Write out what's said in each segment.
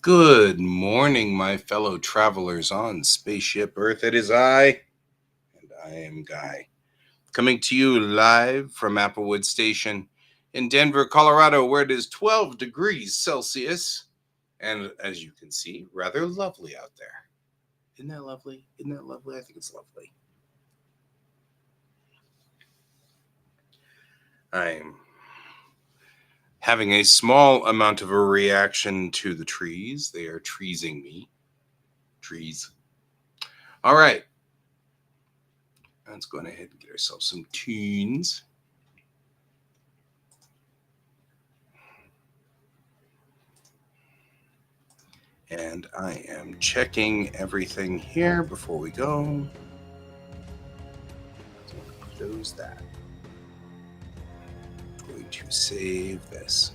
Good morning, my fellow travelers on Spaceship Earth. It is I, and I am Guy, coming to you live from Applewood Station in Denver, Colorado, where it is 12 degrees Celsius. And as you can see, rather lovely out there. Isn't that lovely? Isn't that lovely? I think it's lovely. I'm having a small amount of a reaction to the trees. They are treesing me. Trees. All right. Let's go ahead and get ourselves some tunes. And I am checking everything here before we go. Close that. I'm going to save this.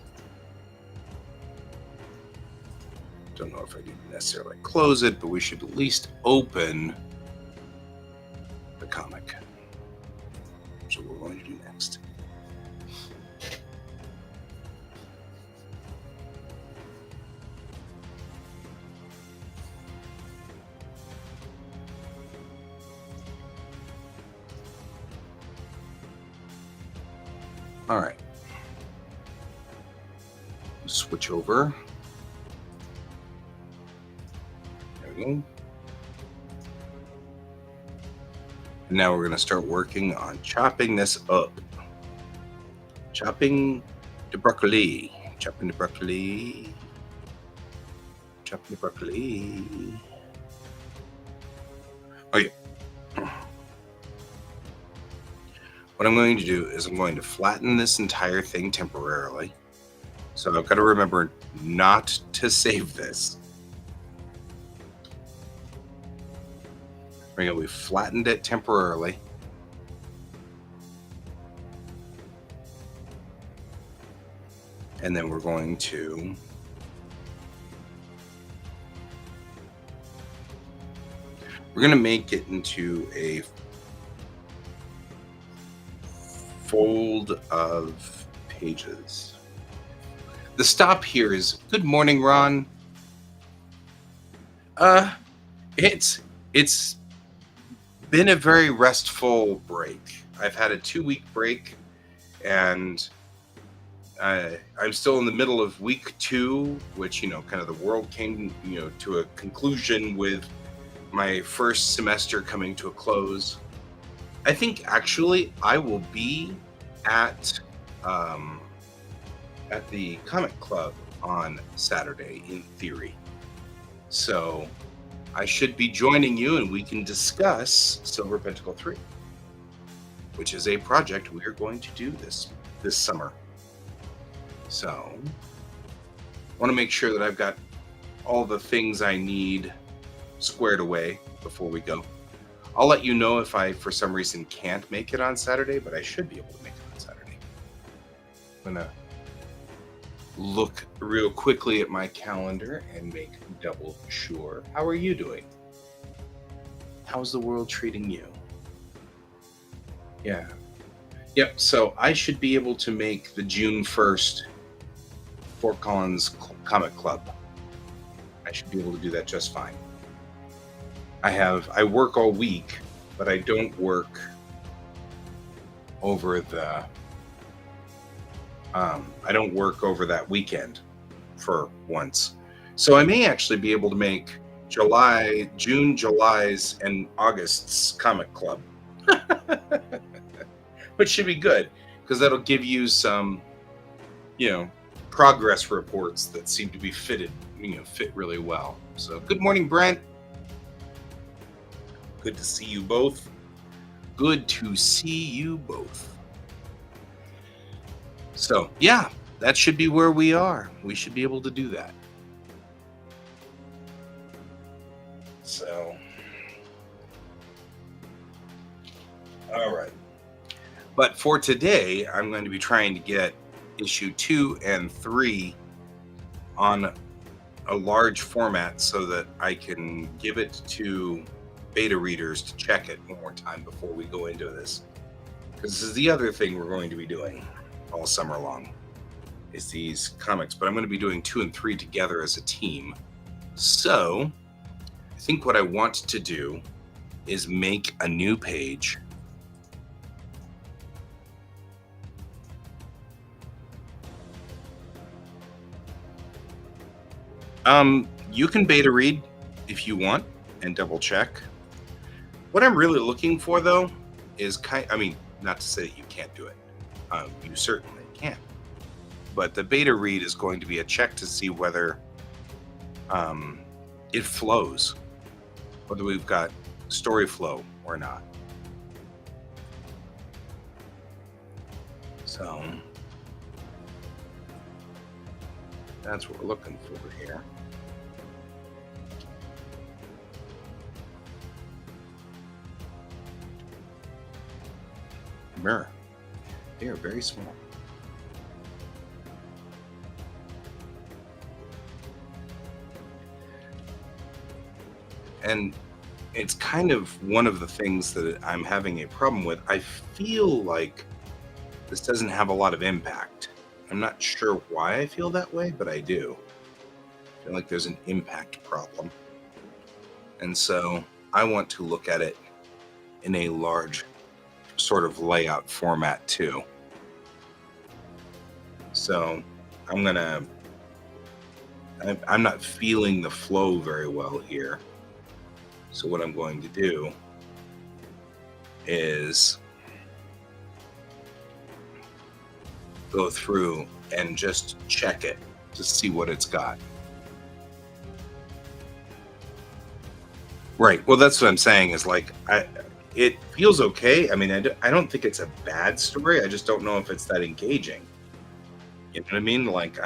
Don't know if I need to necessarily close it, but we should at least open the comic. So what we're going to do next. All right. Switch over. There we go. And now we're going to start working on chopping this up. Chopping the broccoli. Chopping the broccoli. Chopping the broccoli. Oh, yeah. What I'm going to do is I'm going to flatten this entire thing temporarily. So I've got to remember not to save this. We flattened it temporarily. And then we're going to make it into a fold of pages. The stop here is good morning, Ron. It's been a very restful break. I've had a 2-week break, and I'm still in the middle of week 2, which, kind of the world came, to a conclusion with my first semester coming to a close. I think actually I will be at the comic club on Saturday in theory. So I should be joining you and we can discuss Silver Pentacle 3, which is a project we are going to do this summer. So I want to make sure that I've got all the things I need squared away before we go. I'll let you know if I, for some reason, can't make it on Saturday, but I should be able to make it on Saturday. I'm going to look real quickly at my calendar and make double sure. How are you doing? How's the world treating you? Yeah. Yep, so I should be able to make the June 1st Fort Collins Comic Club. I should be able to do that just fine. I work all week, but I don't work over the I don't work over that weekend for once. So I may actually be able to make June, July's, and August's comic club, which should be good because that'll give you some, you know, progress reports that seem to be fit really well. So good morning, Brent. Good to see you both. Good to see you both. So yeah, that should be where we are. We should be able to do that. So, all right. But for today, I'm going to be trying to get issue 2 and 3 on a large format so that I can give it to beta readers to check it one more time before we go into this. Because this is the other thing we're going to be doing all summer long, is these comics. But I'm going to be doing 2 and 3 together as a team. So I think what I want to do is make a new page. You can beta read if you want and double check. What I'm really looking for, though, is not to say that you can't do it. You certainly can. But the beta read is going to be a check to see whether it flows, whether we've got story flow or not. So that's what we're looking for here. Mirror. They are very small. And it's kind of one of the things that I'm having a problem with. I feel like this doesn't have a lot of impact. I'm not sure why I feel that way, but I do. I feel like there's an impact problem. And so I want to look at it in a large sort of layout format too. So I'm not feeling the flow very well here. So what I'm going to do is go through and just check it to see what it's got. Right. Well, that's what I'm saying is like, it feels okay. I mean, I don't think it's a bad story. I just don't know if it's that engaging. You know what I mean? Like,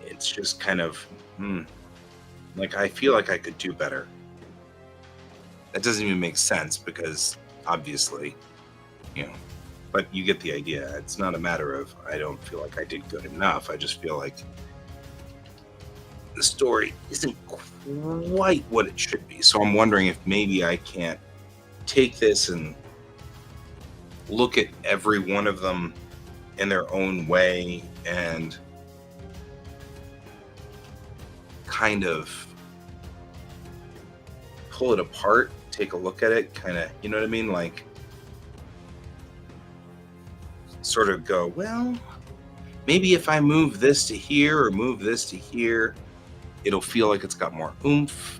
it's just kind of, like, I feel like I could do better. That doesn't even make sense because obviously, but you get the idea. It's not a matter of, I don't feel like I did good enough. I just feel like the story isn't quite what it should be. So I'm wondering if maybe I can't take this and look at every one of them in their own way and kind of pull it apart, take a look at it, kind of, you know what I mean? Like, sort of go, well, maybe if I move this to here or move this to here, it'll feel like it's got more oomph,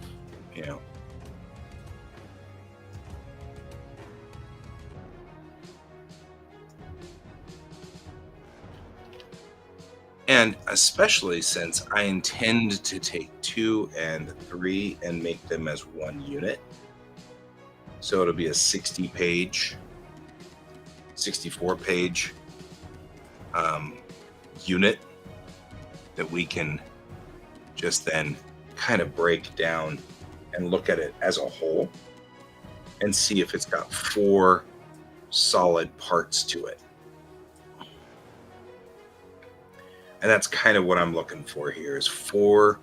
And especially since I intend to take 2 and 3 and make them as one unit. So it'll be a 64 page unit that we can just then kind of break down and look at it as a whole and see if it's got 4 solid parts to it. And that's kind of what I'm looking for here, is 4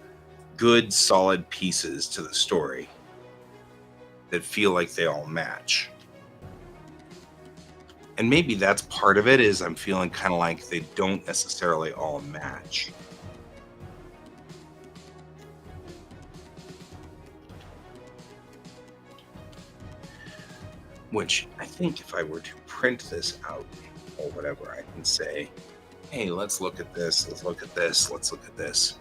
good, solid pieces to the story that feel like they all match. And maybe that's part of it, is I'm feeling kind of like they don't necessarily all match. Which I think if I were to print this out or whatever, I can say, hey, let's look at this, let's look at this, let's look at this.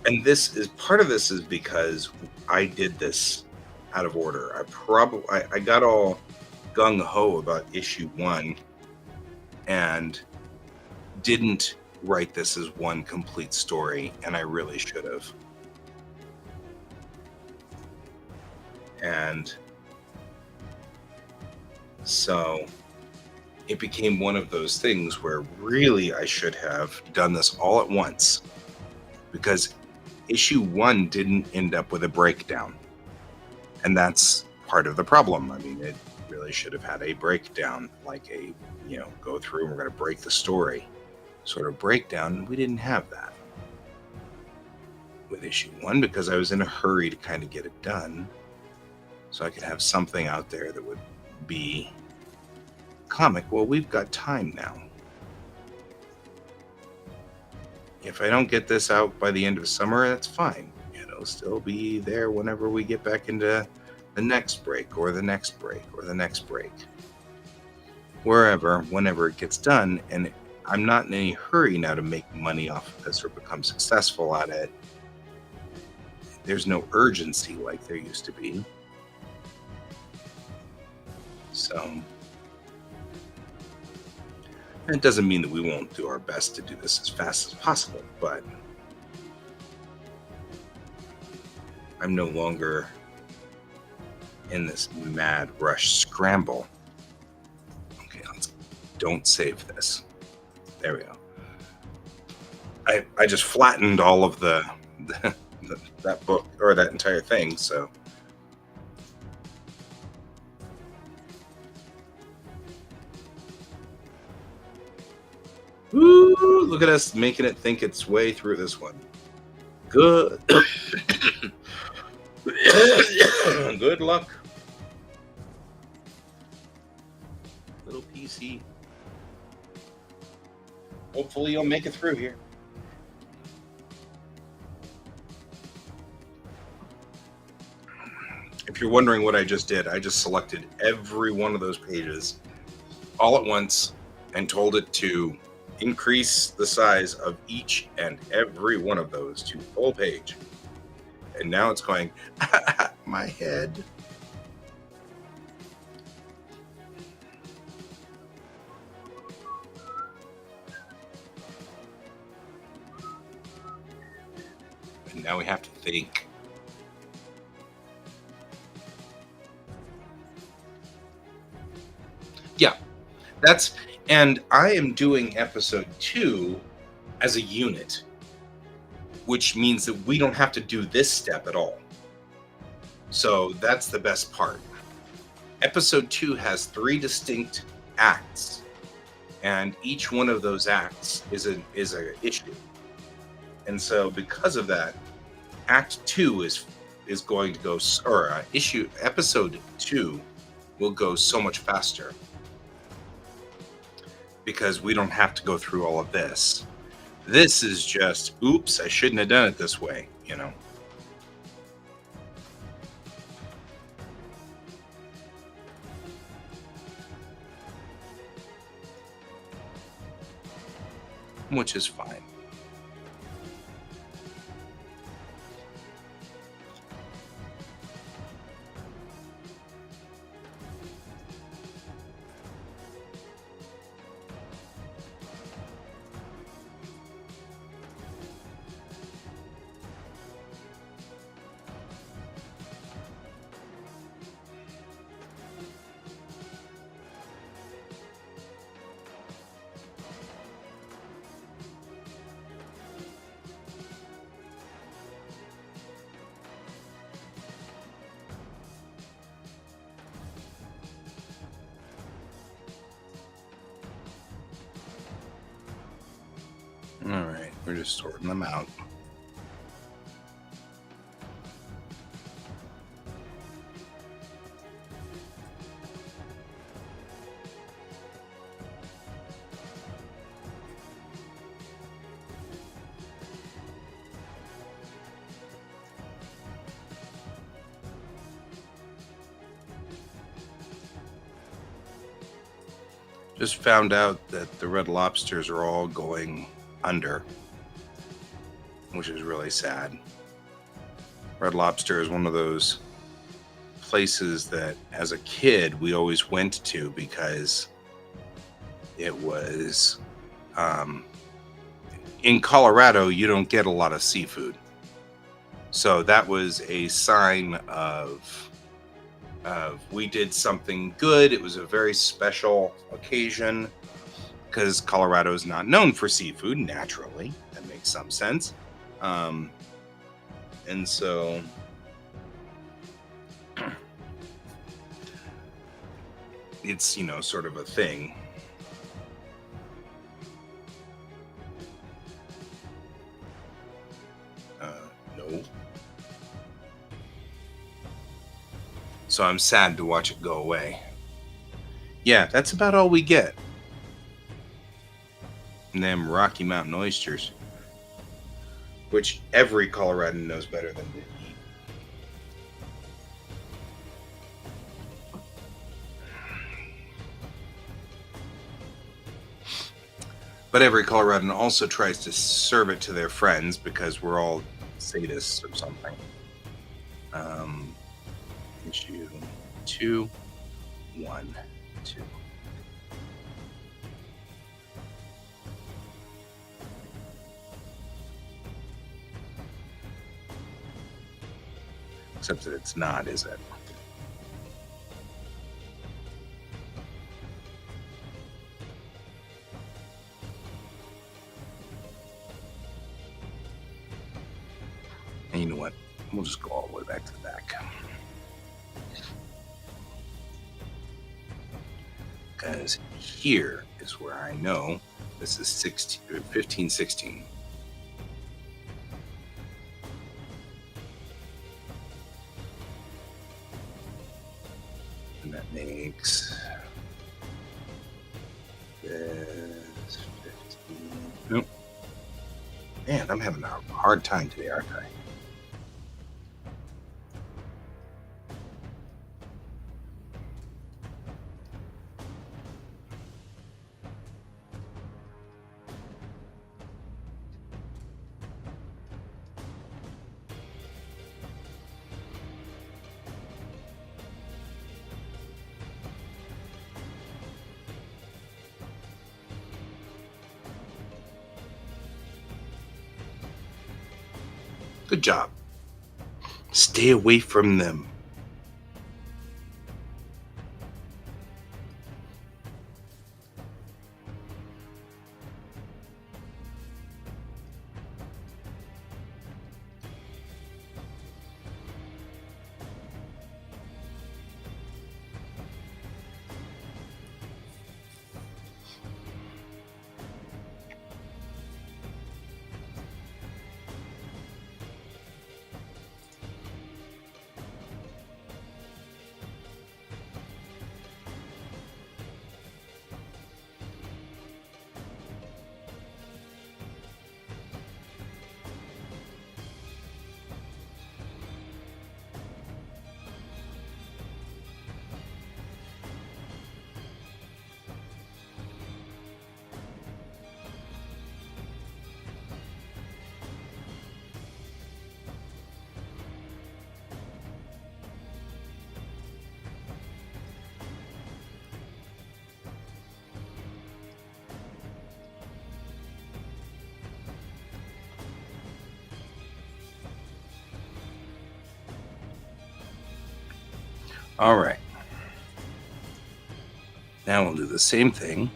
And this is part of this is because I did this out of order. I got all gung ho about issue 1 and didn't write this as one complete story, and I really should have. And so it became one of those things where really I should have done this all at once, because issue 1 didn't end up with a breakdown. And that's part of the problem. I mean, it really should have had a breakdown, like a, go through and we're going to break the story sort of breakdown. We didn't have that with issue 1 because I was in a hurry to kind of get it done so I could have something out there that would be comic. Well, we've got time now. If I don't get this out by the end of summer, that's fine. It'll still be there whenever we get back into the next break or the next break or the next break. Whenever it gets done. And I'm not in any hurry now to make money off of this or become successful at it. There's no urgency like there used to be. So it doesn't mean that we won't do our best to do this as fast as possible, but I'm no longer in this mad rush scramble. Okay, don't save this. There we go. I just flattened all of that book or that entire thing, so woo, look at us making it think its way through this one. Good. Good luck. Little PC. Hopefully you'll make it through here. If you're wondering what I just did, I just selected every one of those pages all at once and told it to increase the size of each and every one of those to full page. And now it's going, my head. And now we have to think. Yeah, and I am doing episode 2 as a unit, which means that we don't have to do this step at all. So that's the best part. Episode 2 has 3 distinct acts, and each one of those acts is a issue. And so because of that, Act 2 is going to go, or episode 2 will go so much faster, because we don't have to go through all of this. This is just, oops, I shouldn't have done it this way, Which is fine. All right, we're just sorting them out. Just found out that the Red Lobsters are all going under, which is really sad. Red Lobster is one of those places that as a kid we always went to because it was in Colorado you don't get a lot of seafood, so that was a sign of we did something good. It was a very special occasion because Colorado is not known for seafood. Naturally, that makes some sense. And so it's, sort of a thing. No. So I'm sad to watch it go away. Yeah, that's about all we get. And them Rocky Mountain oysters, which every Coloradan knows better than to eat. But every Coloradan also tries to serve it to their friends because we're all sadists or something. Issue 2, 1, 2. Except that it's not, is it? And you know what? We'll just go all the way back to the back. Because here is where I know this is 15, 16. And that makes this 15. Nope. Man, I'm having a hard time today, aren't I? Good job. Stay away from them. All right. Now we'll do the same thing,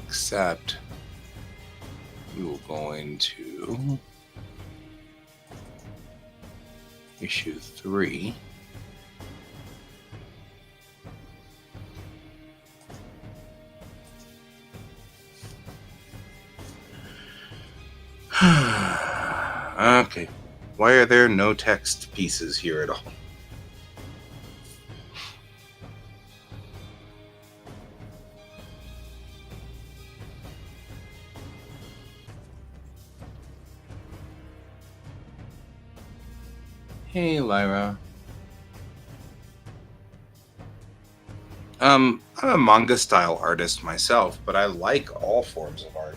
except we will go into issue 3. Okay. Why are there no text pieces here at all? Hey, Lyra. I'm a manga style artist myself, but I like all forms of art.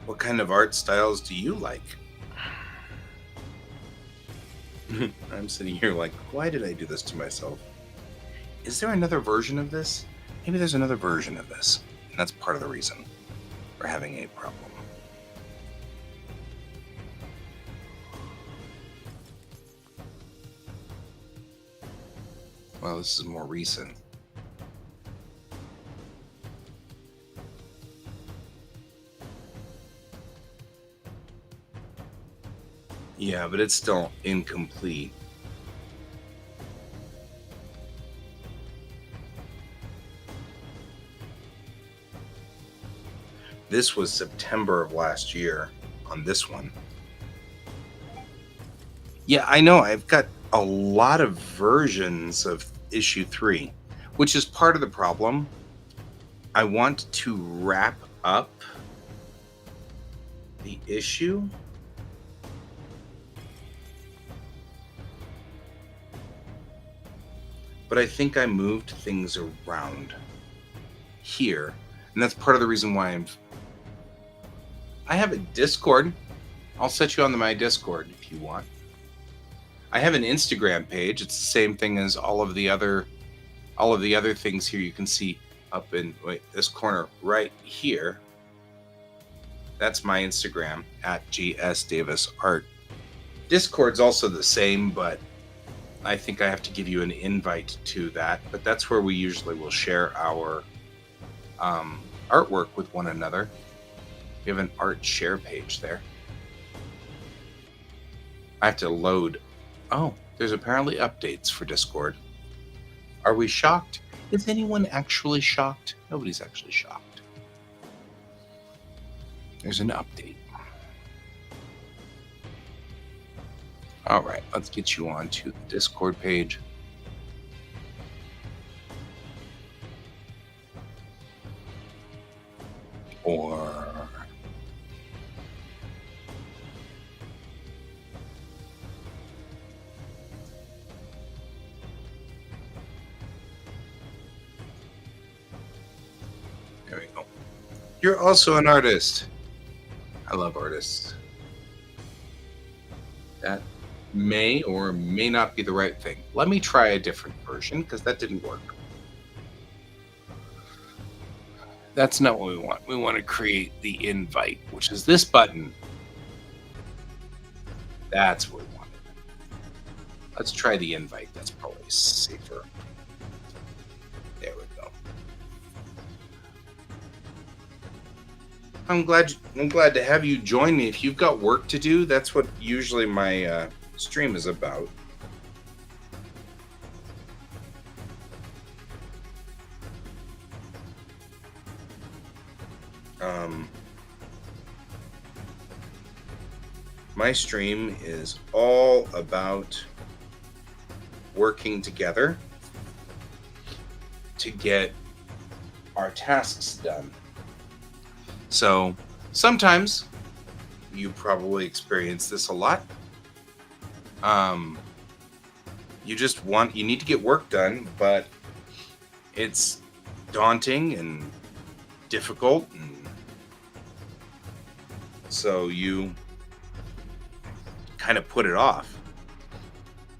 What kind of art styles do you like? I'm sitting here like, why did I do this to myself? Is there another version of this? Maybe there's another version of this. And that's part of the reason we're having a problem. Well, this is more recent. Yeah, but it's still incomplete. This was September of last year on this one. Yeah, I know. I've got a lot of versions of issue 3, which is part of the problem. I want to wrap up the issue. But I think I moved things around here. And that's part of the reason why I have a Discord. I'll set you on my Discord if you want. I have an Instagram page. It's the same thing as all of the other things here. You can see up in this corner right here. That's my Instagram at @GSDavisArt. Discord's also the same, but I think I have to give you an invite to that. But that's where we usually will share our artwork with one another. We have an art share page there. I have to load. Oh, there's apparently updates for Discord. Are we shocked? Is anyone actually shocked? Nobody's actually shocked. There's an update. All right, let's get you onto the Discord page. Or there we go. You're also an artist. I love artists. That may or may not be the right thing. Let me try a different version because that didn't work. That's not what we want. We want to create the invite, which is this button. That's what we want. Let's try the invite. That's probably safer. There we go. I'm glad to have you join me. If you've got work to do, that's what usually my stream is about. My stream is all about working together to get our tasks done. So sometimes you probably experience this a lot. You need to get work done, but it's daunting and difficult, and so you kind of put it off.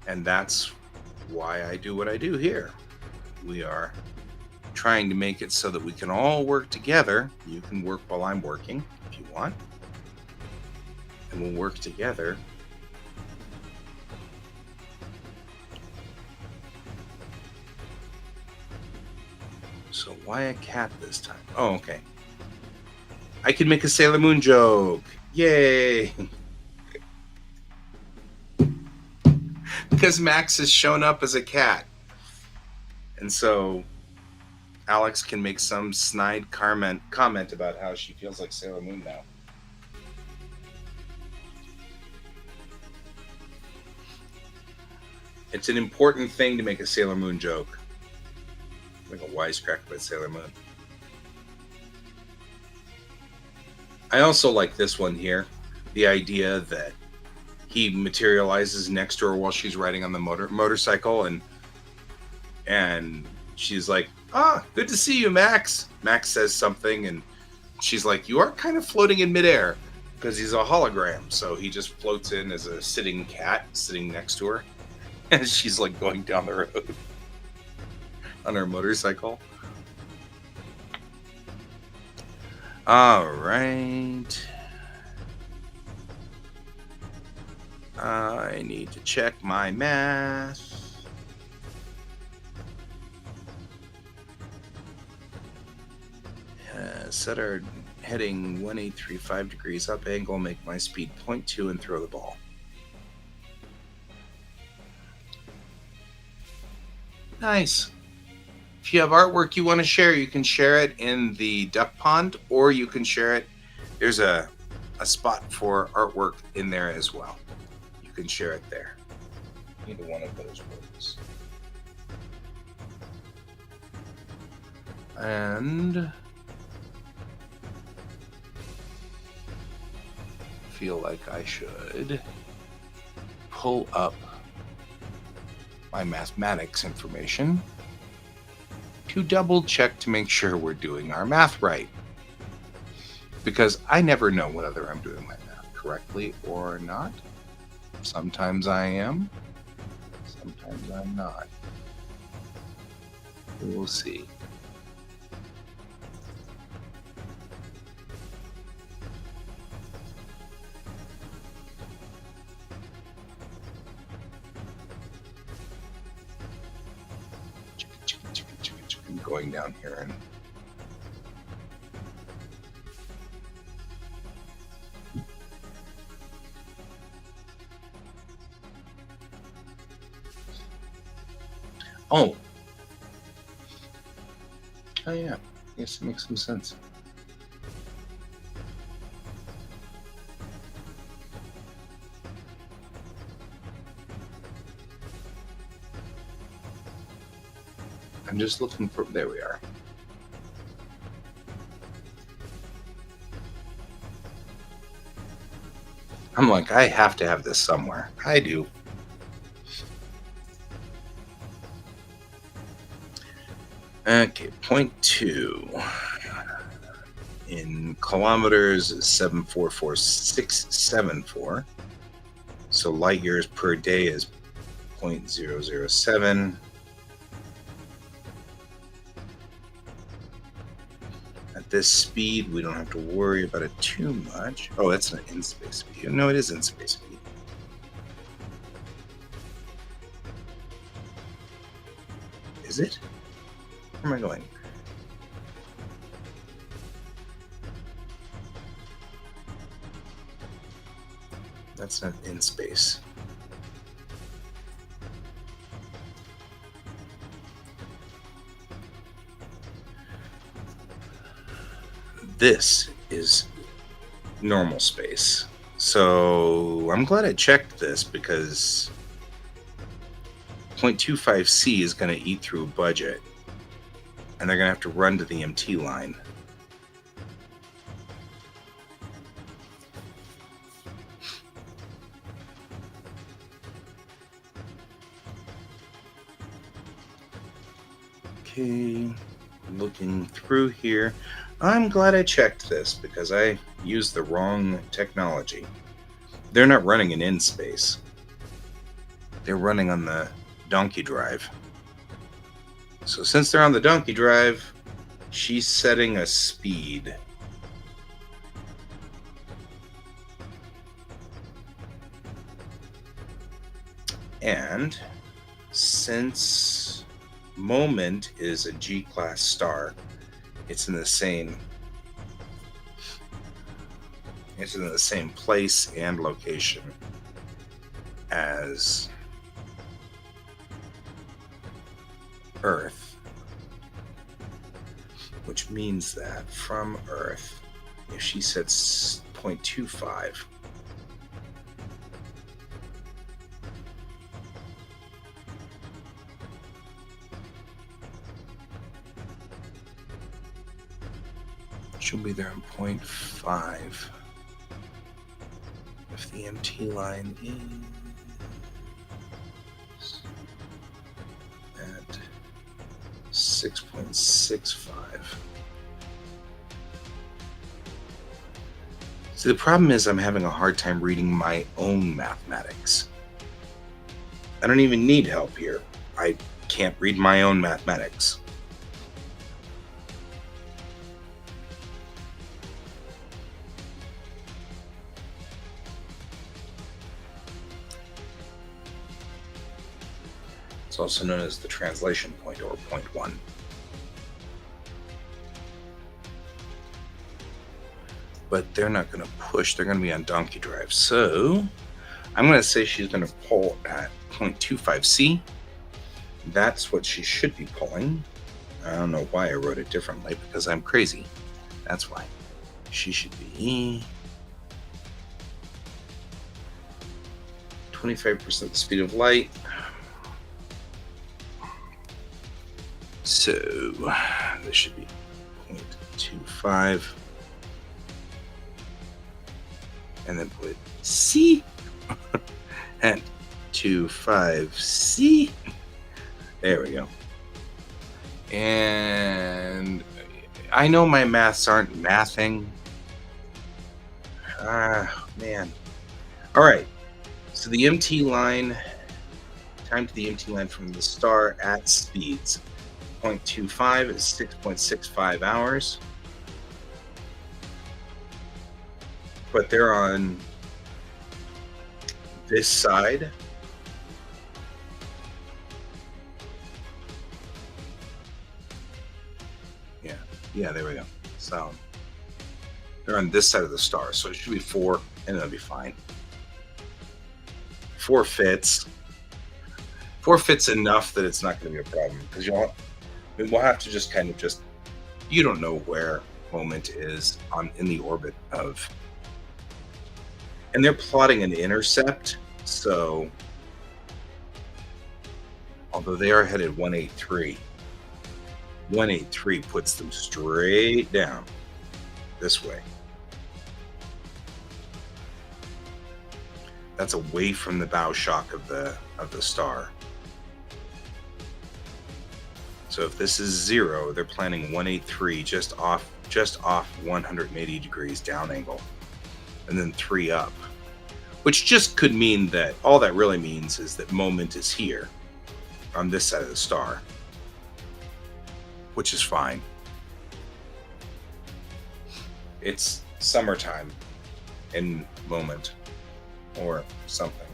And that's why I do what I do here. We are trying to make it so that we can all work together. You can work while I'm working if you want, and we'll work together. So why a cat this time? Oh, okay. I can make a Sailor Moon joke. Yay! Because Max has shown up as a cat. And so Alex can make some snide comment about how she feels like Sailor Moon now. It's an important thing to make a Sailor Moon joke. Like a wisecrack about Sailor Moon. I also like this one here. The idea that he materializes next to her while she's riding on the motorcycle, and she's like, "Ah, good to see you, Max." Max says something, and she's like, "You are kind of floating in midair," because he's a hologram. So he just floats in as a sitting cat sitting next to her, and she's like going down the road on her motorcycle. All right. I need to check my math. Set our heading 1835 degrees up angle, make my speed 0.2 and throw the ball. Nice. If you have artwork you want to share, you can share it in the duck pond, or you can share it. There's a spot for artwork in there as well. You can share it there. Either one of those works. And feel like I should pull up my mathematics information to double check to make sure we're doing our math right. Because I never know whether I'm doing my math correctly or not. Sometimes I am, sometimes I'm not. We will see. Going down here and oh yeah, yes, it makes some sense. I'm just looking for, there we are. I'm like, I have to have this somewhere. I do. Okay, 0.2 in kilometers is 744,674. So light years per day is 0.007. At this speed, we don't have to worry about it too much. Oh, that's an in-space speed. No, it is in-space speed. Is it? Where am I going? That's not in space. This is normal space. So I'm glad I checked this because 0.25C is going to eat through a budget. And they're going to have to run to the MT line. Okay, looking through here. I'm glad I checked this because I used the wrong technology. They're not running in space. They're running on the donkey drive. So since they're on the donkey drive, she's setting a speed. And since Moment is a G-class star, it's in the same place and location as Earth, which means that from Earth, if she sets 0.25, She'll be there in 0.5. If the MT line is at 6.65. See, the problem is I'm having a hard time reading my own mathematics. I don't even need help here. I can't read my own mathematics. It's also known as the translation point, or point 1. But they're not going to push. They're going to be on donkey drive. So I'm going to say she's going to pull at 0.25C. That's what she should be pulling. I don't know why I wrote it differently, because I'm crazy. That's why. She should be 25% the speed of light. So this should be 0.25. And then put C at 25C. There we go. And I know my maths aren't mathing. Man. All right. So the MT line, time to the MT line from the star at speeds. 0.25 is 6.65 hours. But they're on this side. Yeah, there we go. So they're on this side of the star. So it should be 4, and that'll be fine. 4 fits. 4 fits enough that it's not going to be a problem, because we'll have to just kind of you don't know where moment is in the orbit of. And they're plotting an intercept, so although they are headed 183, 183 puts them straight down this way. That's away from the bow shock of the star. So if this is 0, they're planning 183 just off 180 degrees down angle. And then 3 up, which just could mean that all that really means is that moment is here on this side of the star, which is fine. It's summertime in moment or something.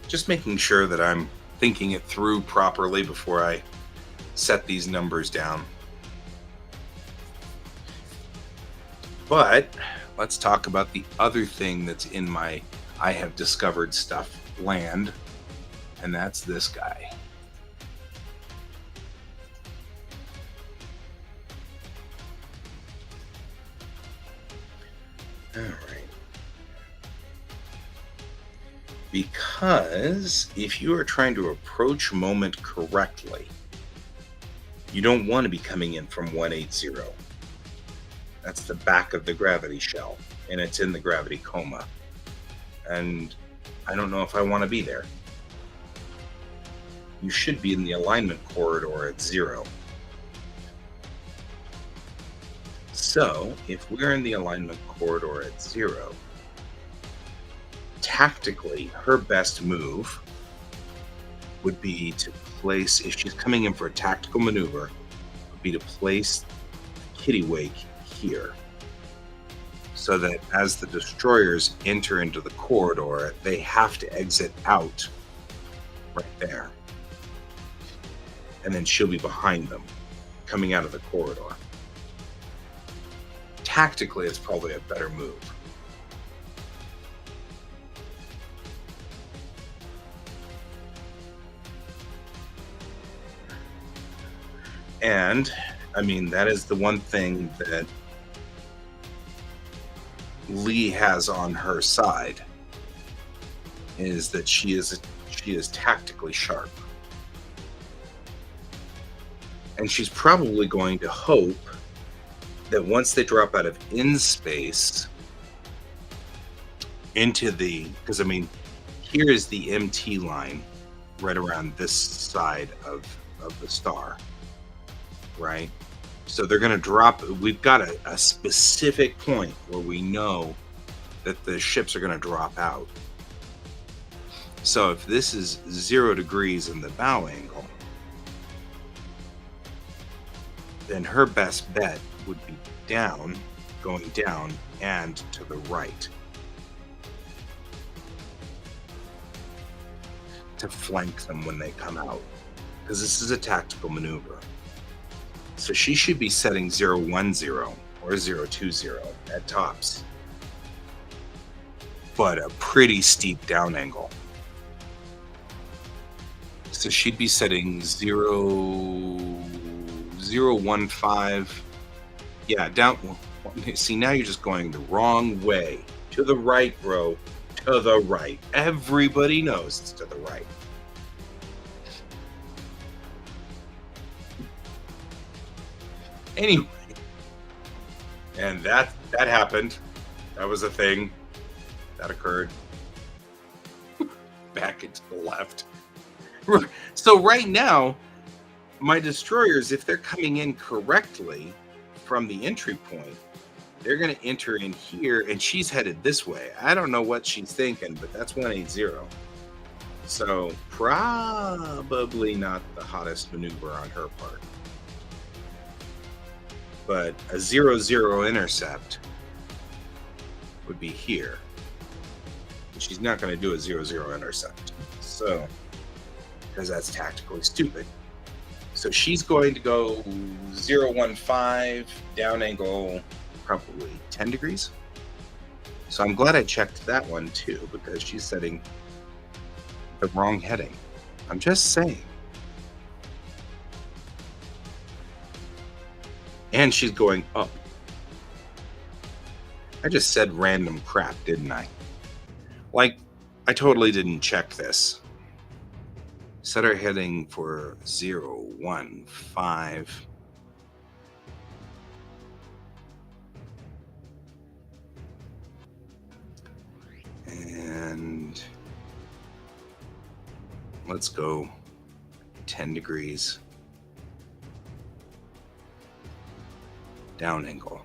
Just making sure that I'm thinking it through properly before I set these numbers down. But let's talk about the other thing that's in my I have discovered stuff land, and that's this guy. All right. Because if you are trying to approach moment correctly, you don't want to be coming in from 180. That's the back of the gravity shell, and it's in the gravity coma. And I don't know if I want to be there. You should be in the alignment corridor at 0. So, if we're in the alignment corridor at 0, tactically, her best move would be to place, if she's coming in for a tactical maneuver, would be to place kitty wake here, so that as the destroyers enter into the corridor, they have to exit out right there, and then she'll be behind them coming out of the corridor. Tactically, it's probably a better move. And I mean, that is the one thing that Lee has on her side, is that she is tactically sharp. And she's probably going to hope that once they drop out of in space into the, because I mean, here is the MT line right around this side of the star, right? So they're going to drop, we've got a specific point where we know that the ships are going to drop out. So if this is 0 degrees in the bow angle, then her best bet would be down, going down, and to the right to flank them when they come out, because this is a tactical maneuver. So she should be setting 010 or 020 at tops, but a pretty steep down angle. So she'd be setting 015. Yeah, down. See, now you're just going the wrong way. To the right, bro. To the right. Everybody knows it's to the right. Anyway, and that happened. That was a thing that occurred. Back into the left. So right now, my destroyers, if they're coming in correctly from the entry point, they're going to enter in here, and she's headed this way. I don't know what she's thinking, but that's 180. So probably not the hottest maneuver on her part. But a 0-0 intercept would be here. And she's not going to do a 0-0 intercept. So, because that's tactically stupid. So she's going to go 015, down angle probably 10 degrees. So I'm glad I checked that one too, because she's setting the wrong heading. I'm just saying. And she's going up. I just said random crap, didn't I? Like, I totally didn't check this. Set our heading for 015. And let's go 10 degrees. Down angle.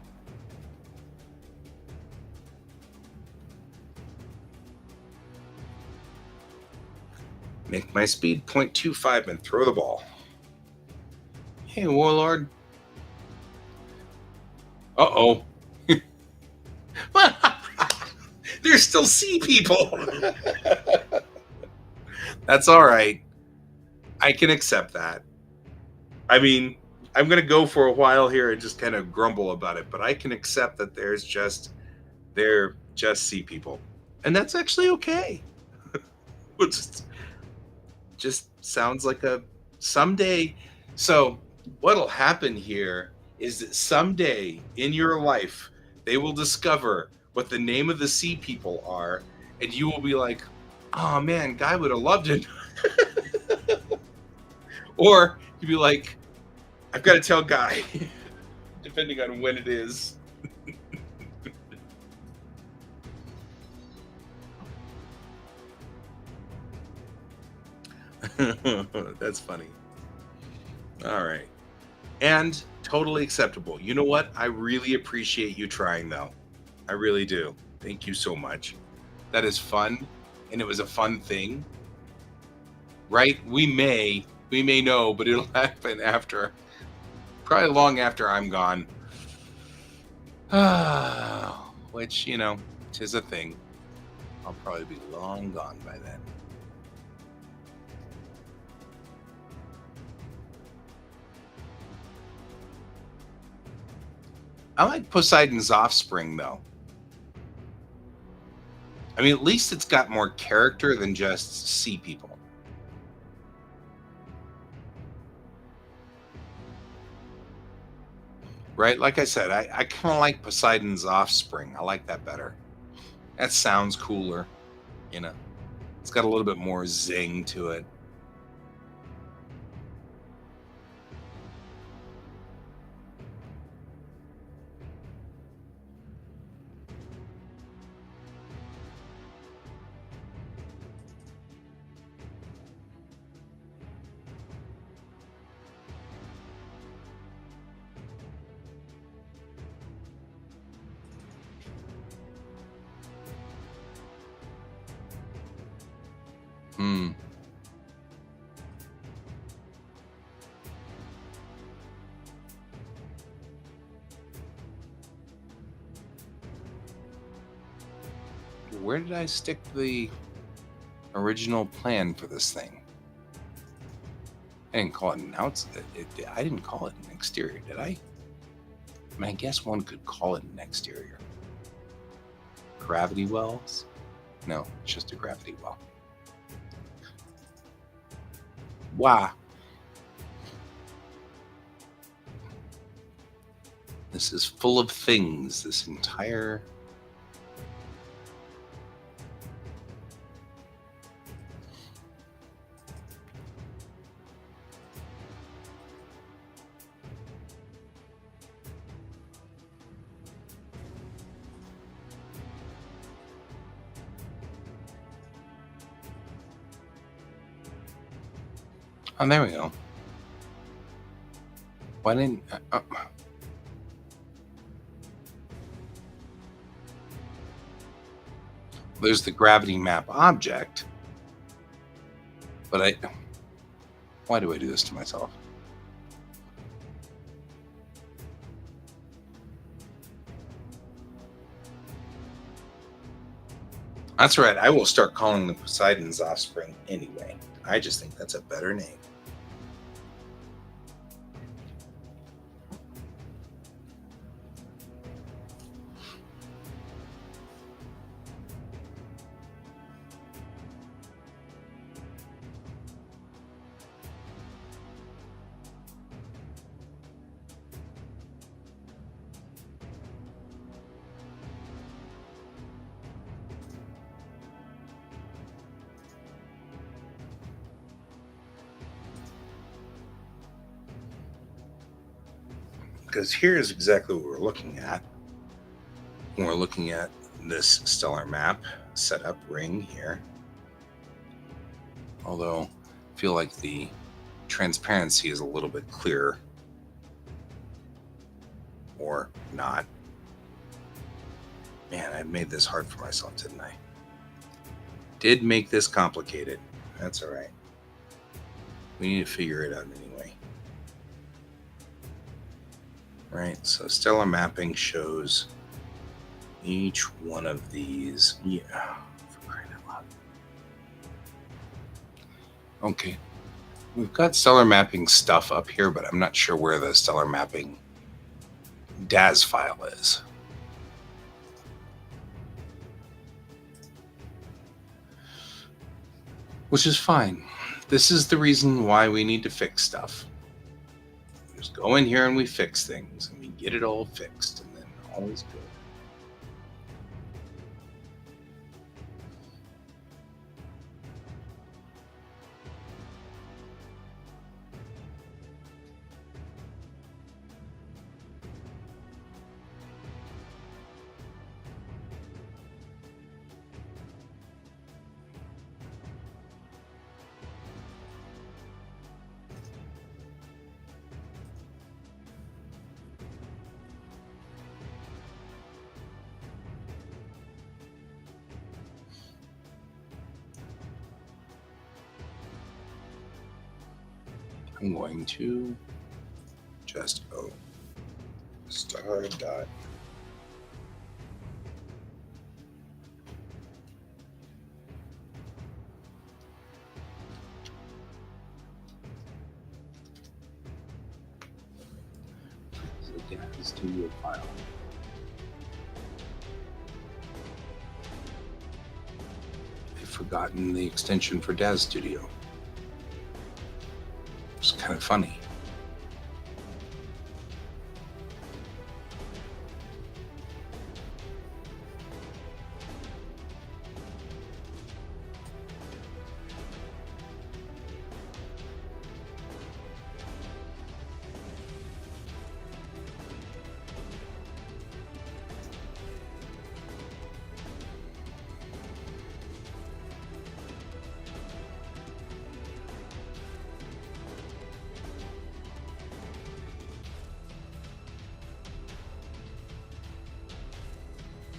Make my speed 0.25 and throw the ball. Hey, Warlord. Uh-oh. There's still sea people. That's all right. I can accept that. I mean, I'm going to go for a while here and just kind of grumble about it, but I can accept that they're just sea people. And that's actually okay. Just sounds like a someday. So what'll happen here is that someday in your life, they will discover what the name of the sea people are, and you will be like, oh man, Guy would have loved it. Or you'd be like, I've got to tell Guy, depending on when it is. That's funny. All right. And totally acceptable. You know what? I really appreciate you trying, though. I really do. Thank you so much. That is fun. And it was a fun thing. Right? We may know, but it'll happen after. Probably long after I'm gone. Which, you know, 'tis a thing. I'll probably be long gone by then. I like Poseidon's offspring, though. I mean, at least it's got more character than just sea people. Right? Like I said, I kind of like Poseidon's offspring. I like that better. That sounds cooler, you know. It's got a little bit more zing to it. Hmm. Where did I stick the original plan for this thing? I didn't call it an outside. I didn't call it an exterior, did I? I mean, I guess one could call it an exterior. Gravity wells? No, it's just a gravity well. Wow. This is full of things, this entire... Oh, there we go. Why didn't... There's the gravity map object. But why do I do this to myself? That's right. I will start calling them Poseidon's offspring anyway. I just think that's a better name. Because here's exactly what we're looking at. When we're looking at this stellar map setup ring here. Although I feel like the transparency is a little bit clearer. Or not. Man, I made this hard for myself, didn't I? Did make this complicated. That's all right. We need to figure it out anyway. Right, so stellar mapping shows each one of these. Yeah, for crying out loud. Okay, we've got stellar mapping stuff up here, but I'm not sure where the stellar mapping DAS file is. Which is fine. This is the reason why we need to fix stuff. We just go in here and we fix things, and we get it all fixed, and then all is good. I'm going to just star dot. Studio file. I've forgotten the extension for DAS Studio. It's kind of funny.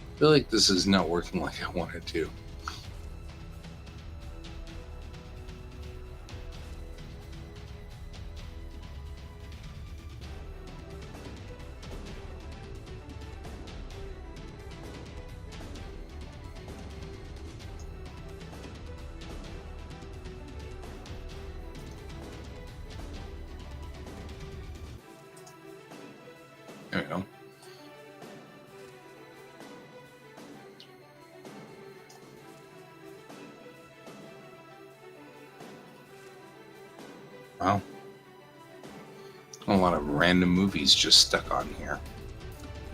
I feel like this is not working like I want it to. There we go. Wow. A lot of random movies just stuck on here.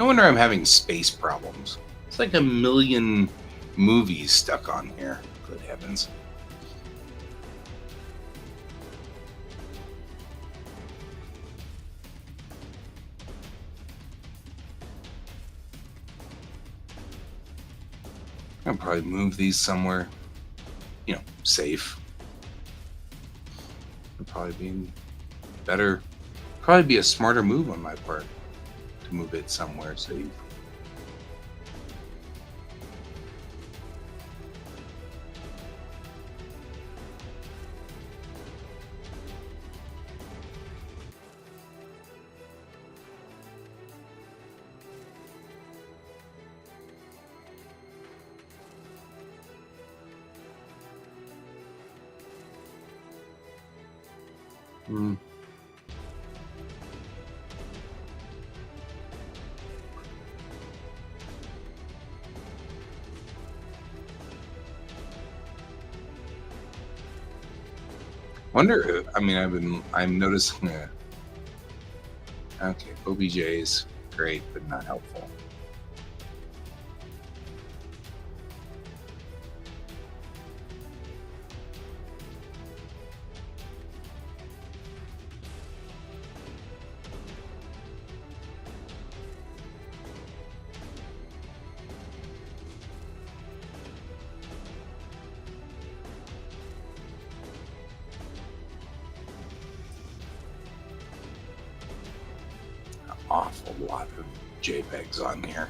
No wonder I'm having space problems. It's like a million movies stuck on here. Good heavens. I'll probably move these somewhere, safe. It'd probably be better, probably be a smarter move on my part to move it somewhere safe. Hmm. Wonder. I mean, I'm noticing. Okay, OBJ's great, but not helpful. Awful lot of JPEGs on here.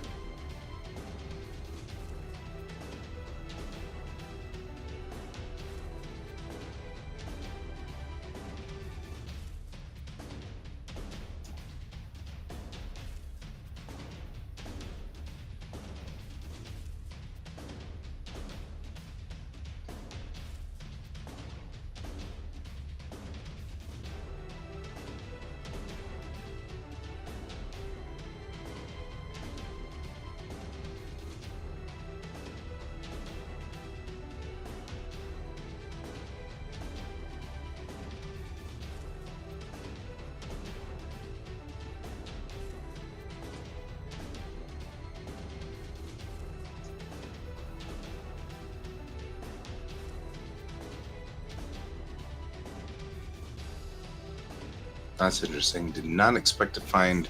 That's interesting. Did not expect to find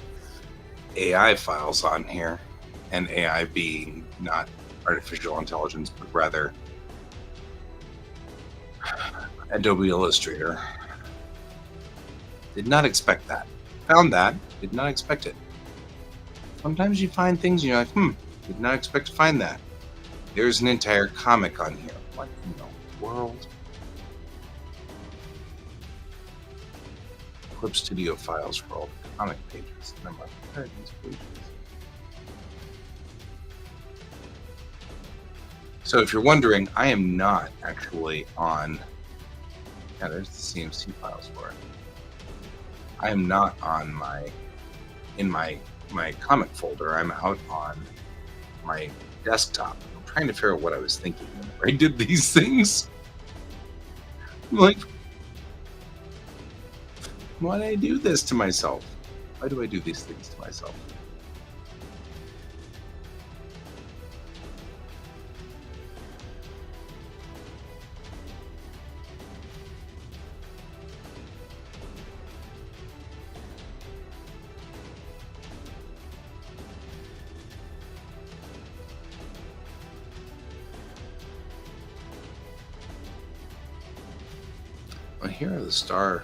AI files on here, and AI being not artificial intelligence, but rather Adobe Illustrator. Did not expect that. Found that. Did not expect it. Sometimes you find things and you're like, did not expect to find that. There's an entire comic on here. What in the world? Clip Studio files for all the comic pages. And I'm like, where are these pages? So if you're wondering, I am not actually on. Yeah, there's the CMC files for it. I am not on my comic folder. I'm out on my desktop. I'm trying to figure out what I was thinking whenever I did these things. I'm like, why did I do this to myself? Why do I do these things to myself? Well, here are the star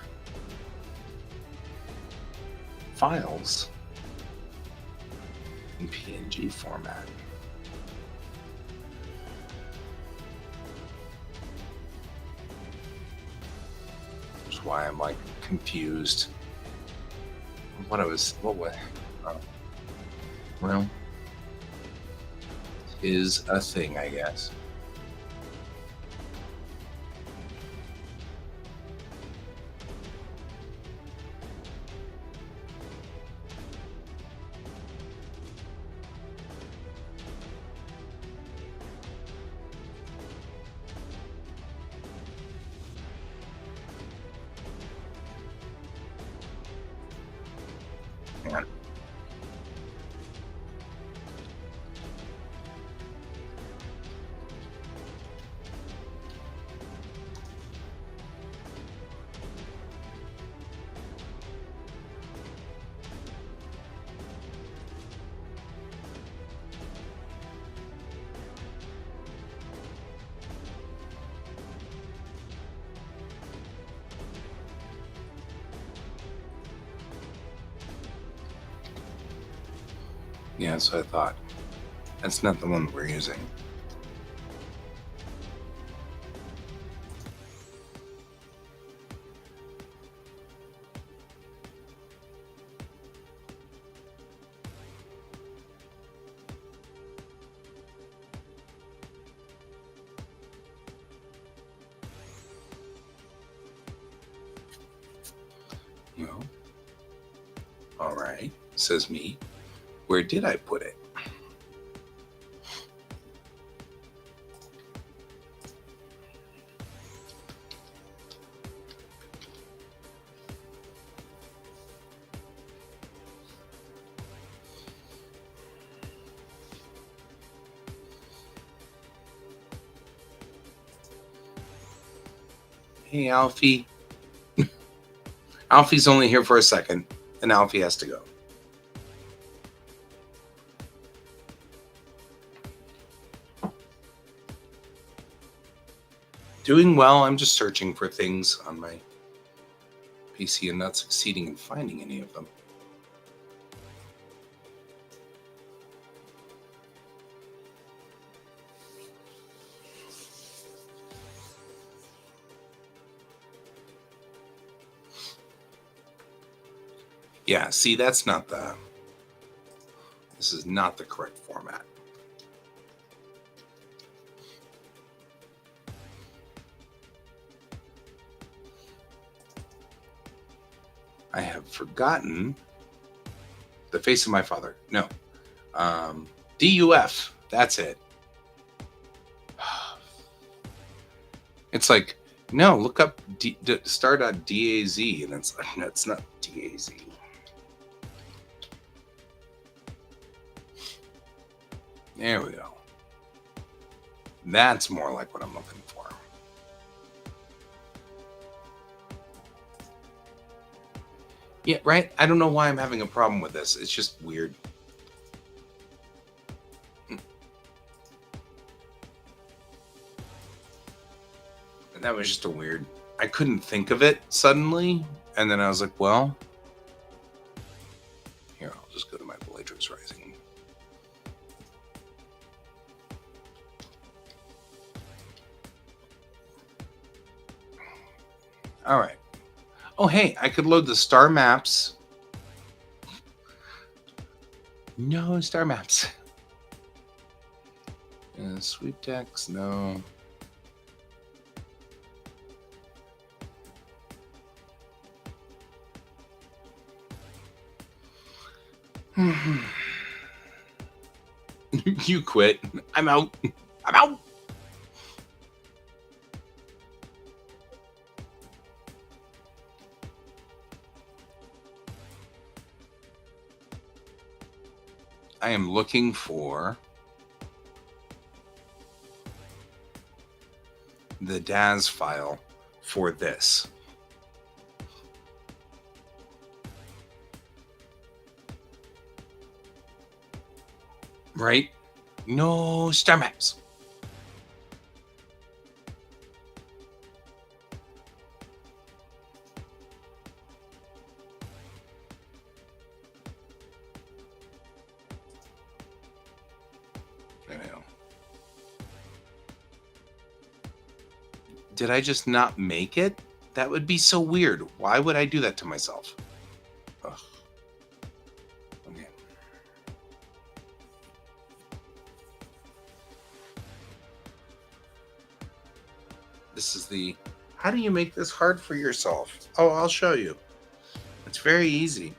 files in PNG format. Which is why I'm like confused. What was? Well, is a thing, I guess. can. Yeah, that's what I thought. That's not the one that we're using. Well, all right, says me. Where did I put it? Hey, Alfie. Alfie's only here for a second, and Alfie has to go. Doing well. I'm just searching for things on my PC and not succeeding in finding any of them. Yeah, see, this is not the correct format. I have forgotten the face of my father. No. DUF. That's it. It's like, no, look up star.daz, and it's like, no, it's not DAZ. There we go. That's more like what I'm looking for. Yeah, right? I don't know why I'm having a problem with this. It's just weird. And that was just a weird... I couldn't think of it suddenly. And then I was like, well... Here, I'll just go to my Bellatrix Rising. All right. Oh, hey, I could load the star maps. No star maps. Sweep decks, no. You quit. I'm out. I'm out. I am looking for the DAS file for this. Right? No star maps. Did I just not make it? That would be so weird. Why would I do that to myself? Ugh. Okay. This is the... How do you make this hard for yourself? Oh, I'll show you. It's very easy.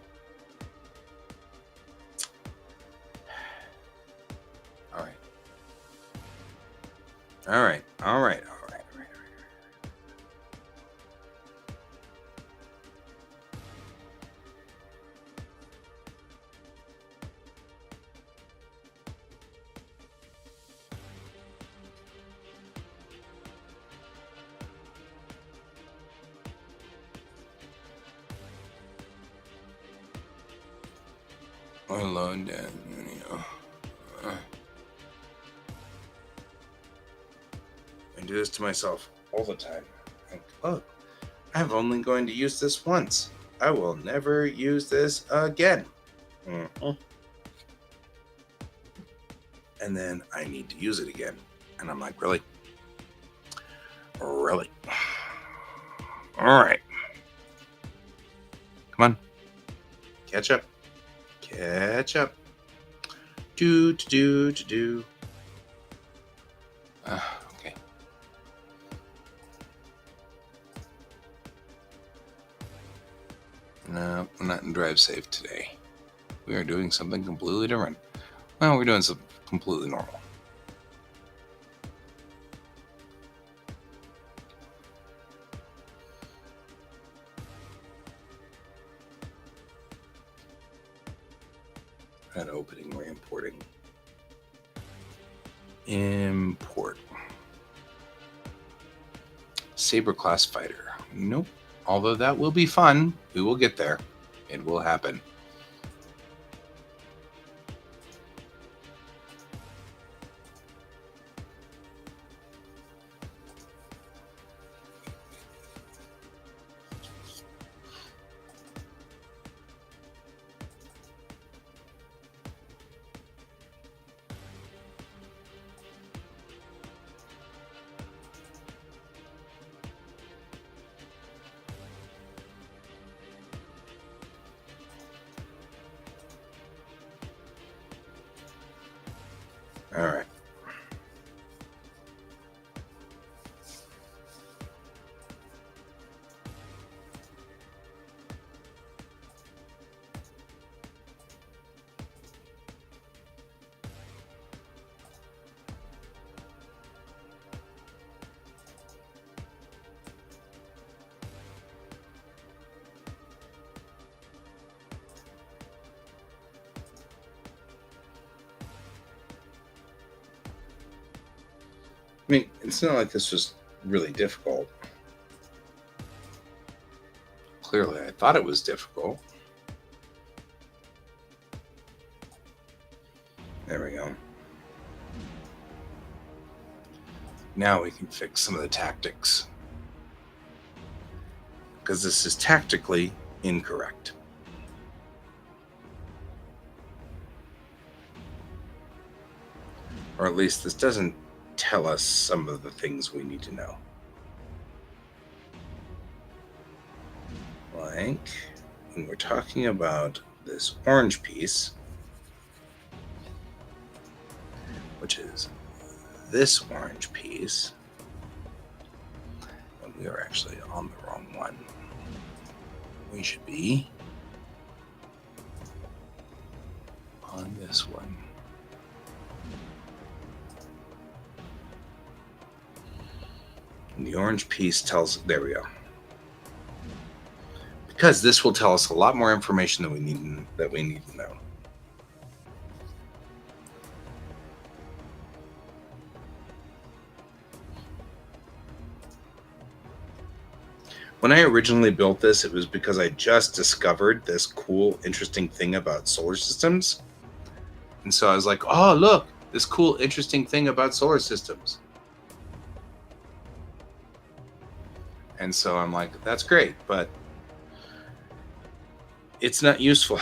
All right. All right. All right. Hello, Dad. I do this to myself all the time. Like, oh, I'm only going to use this once. I will never use this again. Mhm. And then I need to use it again. And I'm like, really? Really? All right. Come on. Catch up. Catch up. Do. Okay. No, we're not in drive safe today. We are doing something completely different. Well, we're doing something completely normal. At opening, we're importing. Import. Saber class fighter. Nope. Although that will be fun. We will get there. It will happen. All right. I mean, it's not like this was really difficult. Clearly, I thought it was difficult. There we go. Now we can fix some of the tactics. Because this is tactically incorrect. Or at least this doesn't tell us some of the things we need to know. Like, when we're talking about this orange piece, which is this orange piece, and we are actually on the wrong one. We should be on this one. And the orange piece tells, there we go. Because this will tell us a lot more information that we need to know. When I originally built this, it was because I just discovered this cool, interesting thing about solar systems. And so I was like, oh, look, this cool, interesting thing about solar systems. And so I'm like, that's great, but it's not useful.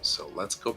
So let's go